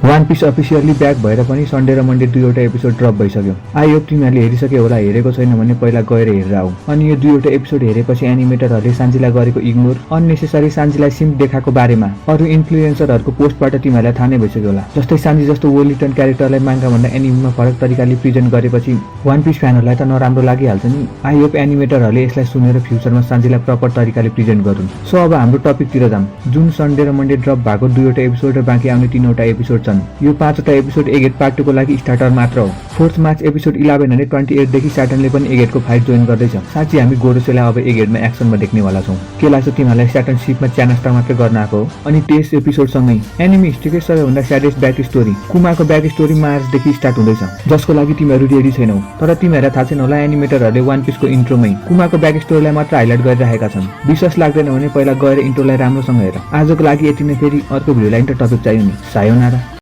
One piece officially back भएर पनि Sunday र मन्डे दुईवटा एपिसोड ड्रप भइसक्यो। आई होप तिमीहरूले हेरिसक्यो होला। हेरेको छैन भने पहिला गएर हेरेर आऊ। अनि यो दुईवटा एपिसोड हेरेपछि एनिमेटरहरूले सान्जीलाई गरेको इग्नोर, अननेसेसरी सान्जीलाई सिम्प देखाएको बारेमा अरू इन्फ्लुएन्सरहरूको पोस्टबाट तिमीहरूलाई थाहा नै भइसक्यो होला। जस्तै सान्जी जस्तो वोलिटन क्यारेक्टरलाई मांगा भन्दा एनिमेमा फरक तरिकाले प्रेजेन्ट गरेपछि वान पिस फ्यानहरूलाई त नराम्रो लागिहाल्छ नि। आई होप एनिमेटरहरूले यसलाई सुनेर फ्युचरमा सान्जीलाई प्रपर तरिकाले प्रेजेन्ट गरून्। सो अब हाम्रो टपिकतिर जाम। जुन सन्डे र मन्डे ड्रप भएको दुईवटा एपिसोड र बाँकी आउने 3वटा एपिसोड छन्। यो 5वटा एपिसोड एगेट पार्ट 2 को लागि स्टार्टर मात्र हो। 4th मार्च एपिसोड 11 अनि 28 देखि स्याटर्नले पनि एगेटको फाइट जोइन गर्दैछ। साँच्ची हामी गोरोसेलाई अब एगेटमा एक्सनमा देख्नेवाला छौँ। के लाग्छ तिमीहरूलाई? स्याटर्न सिपमा च्यानस्टा मात्र गर्न आएको हो। अनि 23 एपिसोडसँगै एनिमी हिस्ट्रीकै सबैभन्दा स्याडेस्ट ब्याक स्टोरी कुमाको ब्याक स्टोरी मार्चदेखि स्टार्ट हुँदैछ, जसको लागि तिमीहरू रेडी छैनौ। तर तिमीहरूलाई थाहा छैन होला एनिमेटरहरूले वान पिसको इन्ट्रोमै कुमाको ब्याक स्टोरीलाई मात्र हाइलाइट गरिरहेका छन्। विश्वास लाग्दैन भने पहिला गएर इन्ट्रोलाई राम्रोसँग हेर। आजको लागि यति नै। फेरि अर्को भिडियोलाई टपिक चाहियो नि। सायोनारा।